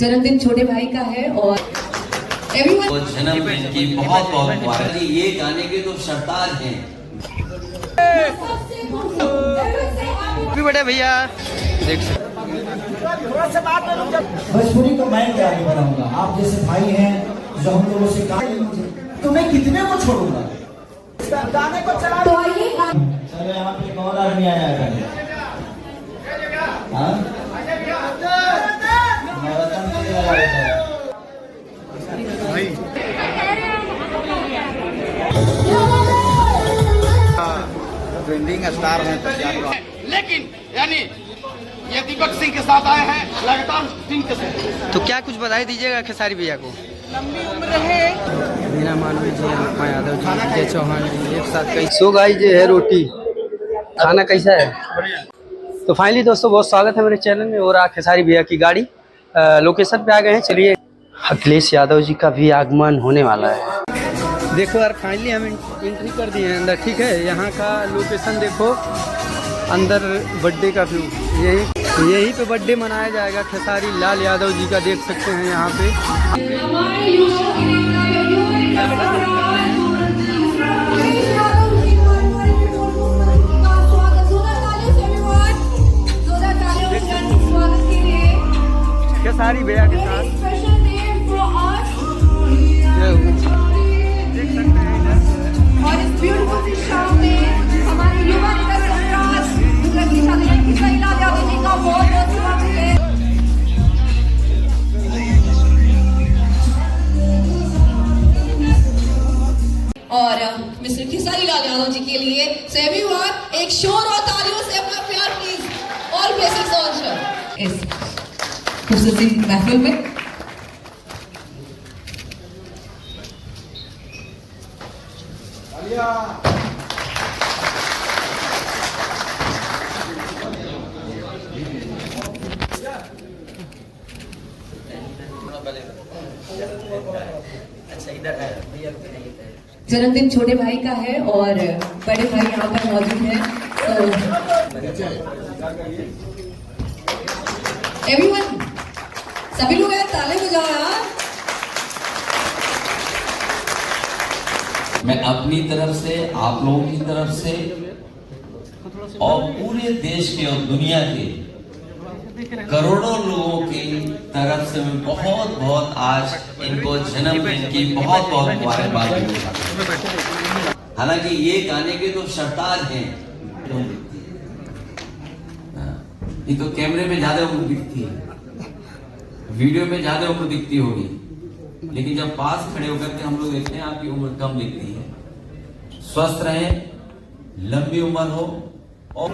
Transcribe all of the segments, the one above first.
जन्मदिन छोटे भाई का है और एवरीवन जन्मदिन की बहुत बहुत मुबारक। ये गाने के तो सरताज हैं। भी बड़े भैया देख सकते भोजपुरी को मैं क्या आगे बढ़ाऊंगा। आप जैसे भाई हैं जो हम लोगों से तो मैं कितने को छोड़ूंगा। गाने को चला तो आइए। चलो यहाँ पे कौन आदमी आया है? ट्रेंडिंग स्टार हैं तो क्या लेकिन यानी ये दीपक सिंह के साथ आए हैं लगातार 3 के साथ। तो क्या कुछ बधाई दीजिएगा खेसारी भैया को? लंबी उम्र है। मीना मालवी जी, अनुपमा यादव जी, विजय चौहान जी एक साथ कई। सो गाइस ये है रोटी। खाना कैसा है? तो फाइनली दोस्तों बहुत स्वागत है मेरे चैनल में। और खेसारी भैया की गाड़ी लोकेशन पे आ गए हैं। चलिए अखिलेश यादव जी का भी आगमन होने वाला है। देखो यार फाइनली हम एंट्री कर दिए हैं अंदर। ठीक है, यहाँ का लोकेशन देखो, अंदर बर्थडे का व्यू। यही पे बर्थडे मनाया जाएगा खेसारी लाल यादव जी का। देख सकते हैं यहाँ पे। खेसारी भैया के साथ देख सकते हैं इधर। और इस ब्यूटीफुल शाम में हमारे युवा नेता सरराज खेसारी लाल यादव जी का बहुत बहुत स्वागत है। और मिस्टर खेसारी लाल यादव जी के लिए एवरीवन एक शोर और तालियों से अपना प्यार please all faces on show इस खूबसूरती महफिल में। जन्मदिन छोटे भाई का है और बड़े भाई यहाँ पर मौजूद हैं। तो एवरीवन सभी लोग यार ताले बजाओ यार। मैं अपनी तरफ से, आप लोगों की तरफ से और पूरे देश के और दुनिया के करोड़ों लोगों की तरफ से मैं बहुत बहुत आज इनको जन्मदिन की बहुत बहुत मुबारकबाद दूंगा। हालांकि ये गाने के तो सरताज हैं। ये तो कैमरे में ज्यादा उम्र दिखती है, वीडियो में ज्यादा उम्र दिखती होगी, लेकिन जब पास खड़े होकर के हम लोग देखते हैं आपकी उम्र कम दिखती है। स्वस्थ रहें, लंबी उम्र हो। और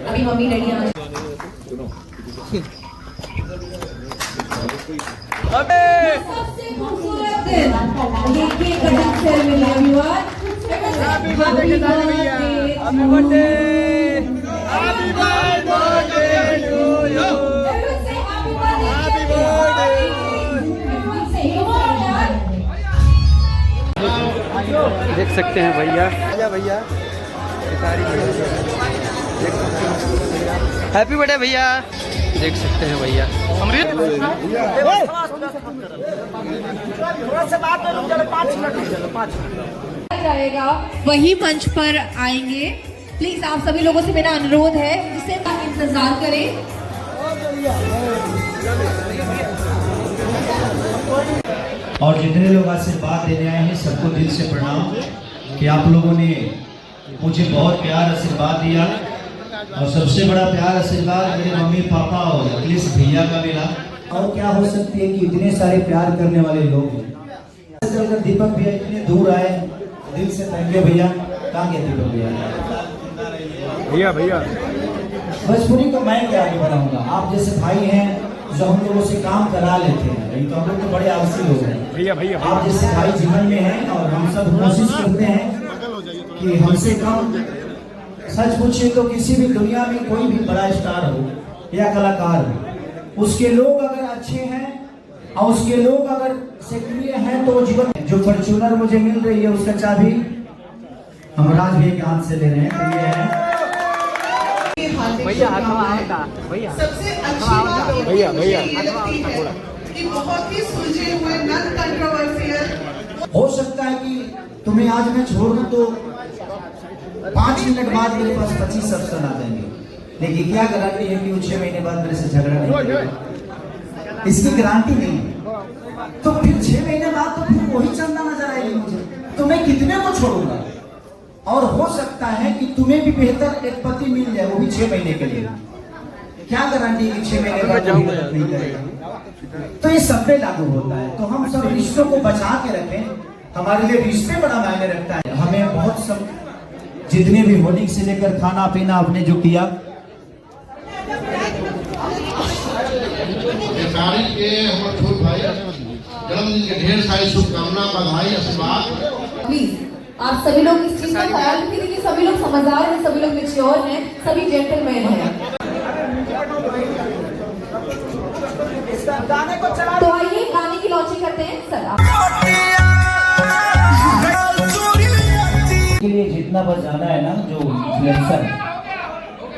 अभी मम्मी रेडी आ सबसे खूबसूरत दिन ये cake cutting ceremony. Everyone happy birthday happy birthday happy birthday to you. Happy birthday. देख सकते हैं भैया भैया खेसारी हैप्पी बर्थडे भैया। देख सकते हैं भैया अमृत जाएगा वही मंच पर आएंगे। प्लीज आप सभी लोगों से मेरा अनुरोध है जिससे आप इंतजार करें। और जितने लोग आशीर्वाद देने आए हैं सबको दिल से प्रणाम कि आप लोगों ने मुझे बहुत प्यार आशीर्वाद दिया। और सबसे बड़ा प्यार आशीर्वाद मेरे मम्मी पापा और अखिलेश भैया का मिला। और क्या हो सकती है कि इतने सारे प्यार करने वाले लोग हैं। चलकर दीपक भैया इतने दूर आए, दिल से थैंक यू भैया। कहाँ गए दीपक भैया? भैया भोजपुरी को मैं क्या आगे बढ़ाऊंगा। आप जैसे भाई हैं जो हम लोगों से काम करा लेते हैं। नहीं तो हम लोग तो बड़े आलसी लोग हैं। आप जैसे भाई जीवन में हैं और हम सब कोशिश करते हैं कि हमसे कम, सच पूछिए तो किसी भी दुनिया में कोई भी बड़ा स्टार हो या कलाकार हो, उसके लोग अगर अच्छे हैं और उसके लोग अगर सक्रिय हैं तो जीवन जो फॉर्च्यूनर मुझे मिल रही है उसका चाबी हम राज भैया के हाथ से ले रहे हैं। तो ये है हार्दिक भैया, शुभकामनाएं। भैया। सबसे अच्छी बात भैया, भैया। ये लगती है कि बहुत ही सुलझे हुए नॉन कंट्रोवर्शियल। हो सकता है कि तुम्हें आज मैं छोड़ दूं तो 5 मिनट बाद मेरे पास 25 ऑप्शन आ जाएंगे, लेकिन क्या गारंटी है कि वो 6 महीने बाद मेरे से झगड़ा नहीं करेगा? इसकी गारंटी नहीं है। तो फिर 6 महीने बाद तो फिर वही चंदा नजर आएगी मुझे, तो मैं कितने को छोड़ूंगा? और हो सकता है कि तुम्हें भी बेहतर एक पति मिल जाए, वो भी 6 महीने के लिए। क्या गारंटी है कि 6 महीने बाद वो गलत नहीं करेगा? तो ये सब पे लागू होता है। तो हम सब रिश्तों को बचा के रखें, हमारे लिए रिश्ते बड़ा मायने रखता है। हमें बहुत सब जितने भी होर्डिंग से लेकर खाना पीना आपने जो किया, खेसारी के हमारे छोट भाई जन्मदिन के ढेर सारी शुभकामना, बधाई, आशीर्वाद। प्लीज आप सभी लोग इस चीज का ख्याल रखिए कि सभी लोग समझदार हैं, सभी लोग मैच्योर हैं, सभी जेंटलमैन हैं। तो आइए गाने की लॉन्चिंग करते हैं सर। के लिए जितना बस जाना है ना, जो इन्फ्लुएंसर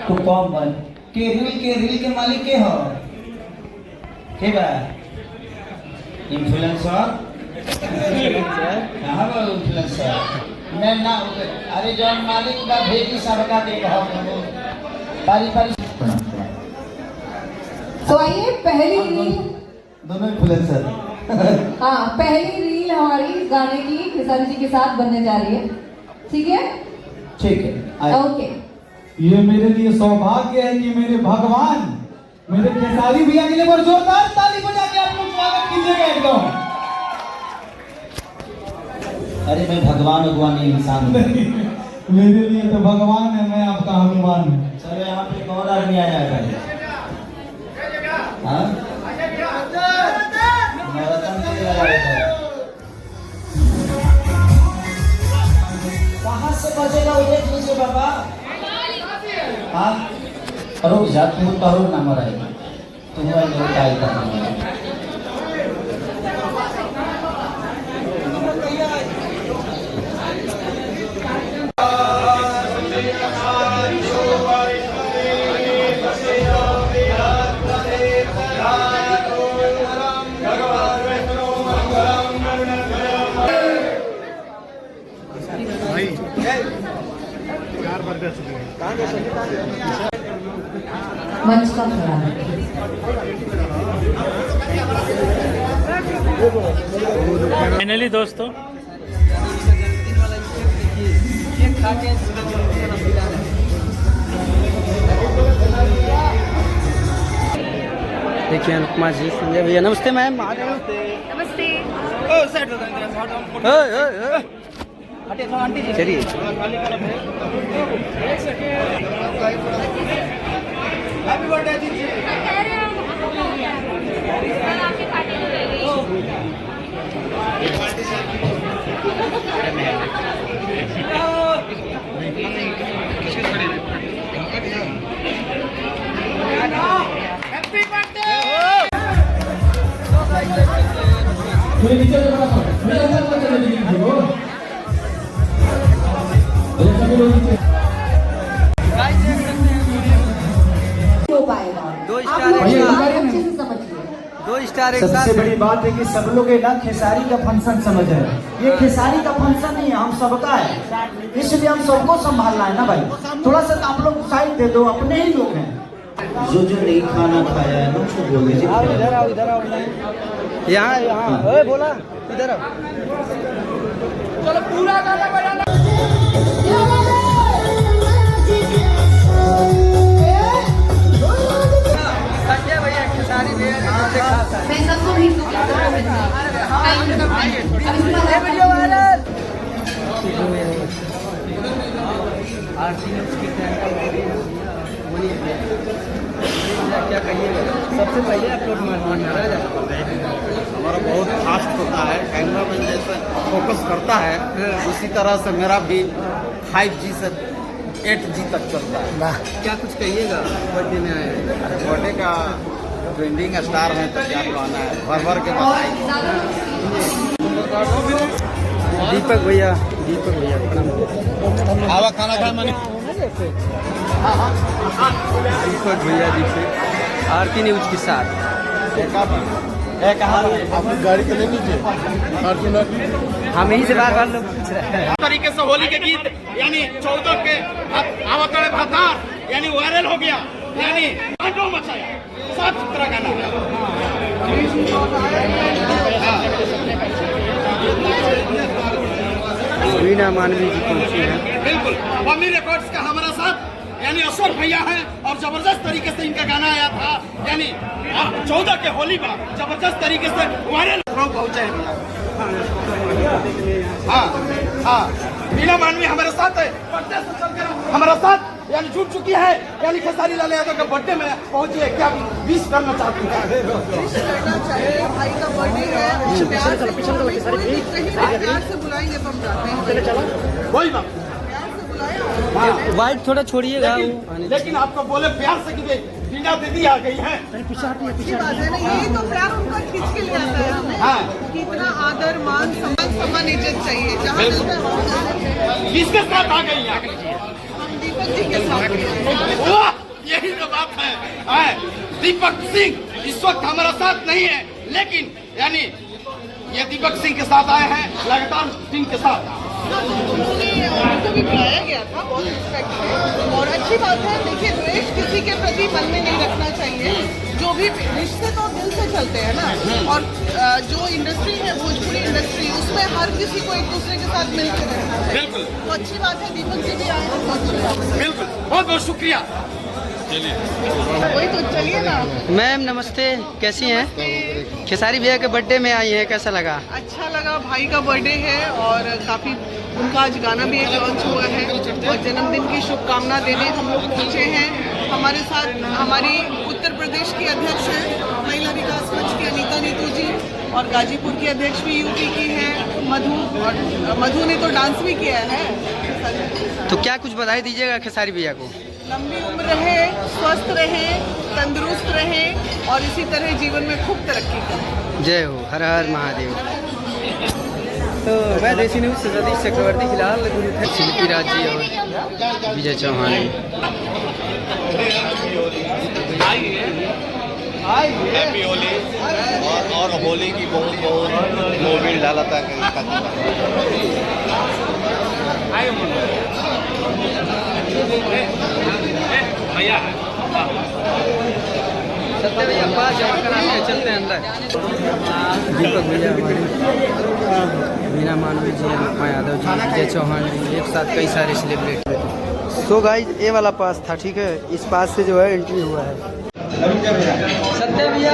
तो कौन बन के रील के मालिक के हो के बा इन्फ्लुएंसर कहाँ बा इन्फ्लुएंसर मैं ना अरे जौन मालिक बा भेजी सबका दे पारी पारी। तो आइए पहली रील, दोनों इन्फ्लुएंसर। हाँ पहली रील हमारी गाने की खेसारी जी के साथ बनने जा रही है, ठीक है? ठीक है, ओके। ये मेरे लिए सौभाग्य है कि मेरे भगवान मेरे खेसारी भैया के लिए और जोरदार ताली बजा के आप लोग स्वागत कीजिएगा एकदम। अरे मैं भगवान नहीं इंसान हूँ। मेरे लिए तो भगवान है, मैं आपका हनुमान हूँ। चलो यहाँ पे कौन आदमी आया है? हाँ? मैराथन के लिए आया है। कहाँ से बजेगा वो देख लीजिए बाबा। हाँ रुक जा, तू करो ना मराएगा तुम्हारा लोग क्या करना है। मंच का खड़ा फाइनली दोस्तों देखिए अनुपमा जी, संजय भैया। नमस्ते मैम। नमस्ते। चलिए हो पाएगा। 2 आप स्टार लोग एक साथ। अच्छे से समझिए। 2 स्टार एक साथ। सबसे बड़ी बात है कि सब लोग ये ना खेसारी का फंक्शन समझ रहे हैं। ये खेसारी का फंक्शन नहीं है, हम सबका है, इसलिए हम सबको संभालना है ना भाई। थोड़ा सा आप लोग साइड दे दो, अपने ही लोग हैं। जो नहीं खाना खाया है ना उसको बोले जी। इधर आओ यहाँ ओए बोला इधर आओ। चलो पूरा गाना बजाना। संजय भैया खेसारी भैया मैं सबको भी वीडियो वायरल। आरती न्यूज़ की बोलिए क्या कहिएगा? सबसे पहले अपलोड मारा जाता है। हमारा बहुत फास्ट होता है, कैमरा में जैसे फोकस करता है उसी तरह से मेरा भी 5G से 8G तक चलता है। क्या कुछ कहिएगा? बर्थडे में आए हैं। बर्थडे का ट्रेंडिंग स्टार है तो क्या कहना है, भर भर के बताइए। दीपक भैया प्रणाम। आवा खाना खा मैंने दीपक भैया जी से आरती न्यूज के साथ। आपकी गाड़ी तो नहीं नीचे हम यहीं से बार बार लोग पूछ रहे हैं। तरीके से होली के गीत यानी 14 के आवतड़े भातार यानी वायरल हो गया, यानी तांडव मचाया, साफ सुथरा गाना। वीणा मानवी जी पहुंची हैं। बिल्कुल बॉम्बे रिकॉर्ड्स का हमारा साथ यानी अशोक भैया हैं और जबरदस्त तरीके से इनका गाना आया था, यानी 14 के होली पर जबरदस्त तरीके से वायरल पहुंचे हैं। हाँ वीणा मानवी हमारे साथ है, बर्थडे से चलकर हमारा साथ यानी जुट चुकी है, यानी खेसारी लाल यादव के बर्थडे में पहुंची है। क्या विश करना चाहती है? भाई का बर्थडे है, प्यार से बुलाएंगे तो हम जाते हैं। वही बात, वाइट थोड़ा छोड़िएगा। लेकिन आपको बोले प्यार से कि वीणा दीदी आ गई है। अच्छी बात है ना, यही तो प्यार उनका खींच के ले आता है हमें। हाँ। कितना आदर मान सम्मान इज्जत चाहिए, जहाँ मिलता है वहाँ। किसके साथ आ गई है? हम दीपक जी के साथ। वाह, यही तो बात है। दीपक सिंह इस वक्त हमारा साथ नहीं है, लेकिन यानी ये दीपक सिंह के साथ आए हैं, लगातार सिंह के साथ। उनको भी बुलाया गया था, बहुत रिस्पेक्ट है और अच्छी बात है। देखिए, द्वेष किसी के प्रति मन में नहीं रखना चाहिए। जो भी रिश्ते तो दिल से चलते हैं ना, और जो इंडस्ट्री है भोजपुरी इंडस्ट्री, उसमें हर किसी को एक दूसरे के साथ मिलकर रहना चाहिए। बिल्कुल, तो अच्छी बात है, दीपक जी भी आए हैं, तो अच्छी बात है। बिल्कुल, बहुत बहुत शुक्रिया। वही तो, चलिए ना। मैम नमस्ते, कैसी हैं? खेसारी भैया के बर्थडे में आई हैं, कैसा लगा? अच्छा लगा, भाई का बर्थडे है और काफ़ी उनका आज गाना भी एक लॉन्च हुआ है और जन्मदिन की शुभकामना देने हम लोग पहुँचे हैं। हमारे साथ हमारी उत्तर प्रदेश की अध्यक्ष हैं महिला विकास मंच की अनीता नीतू जी, और गाजीपुर की अध्यक्ष भी यूपी की हैं मधु, और मधु ने तो डांस भी किया है। तो क्या कुछ बधाई दीजिएगा खेसारी भैया को? लंबी उम्र रहे, स्वस्थ रहे, तंदुरुस्त रहे और इसी तरह जीवन में खूब तरक्की करें। जय हो, हर हर महादेव। तो मैं देसी न्यूज से सतीश चक्रवर्ती, फिलहाल शिल्पी राज जी और विजय चौहान। हैप्पी होली और होली की बहुत बहुत मोबिल डाला था। सत्य भैया पास जमा कराने हैं, चलते हैं अंदर। दीपक भैया हमारे, वीणा मानवी जी, अनुपमा यादव जी, विजय चौहान जी, एक साथ कई सारे सेलिब्रिटी। सो गाइस, ये वाला पास था, ठीक है, इस पास से जो है एंट्री हुआ है। सत्य भैया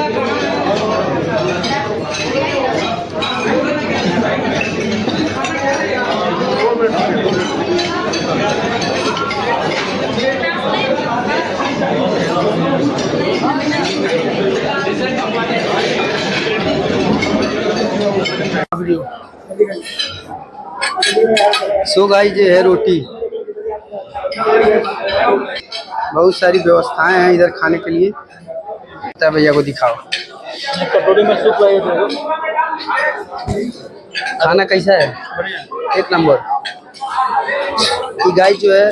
सो गाइस, ये है रोटी। बहुत सारी व्यवस्थाएं हैं इधर खाने के लिए। भैया को दिखाओ खाना कैसा है? एक नंबर। ये गाइस जो है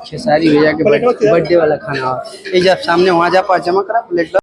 खेसारी भैया के बर्थडे वाला खाना, ये जब सामने वहाँ जा पास जमा करा प्लेट।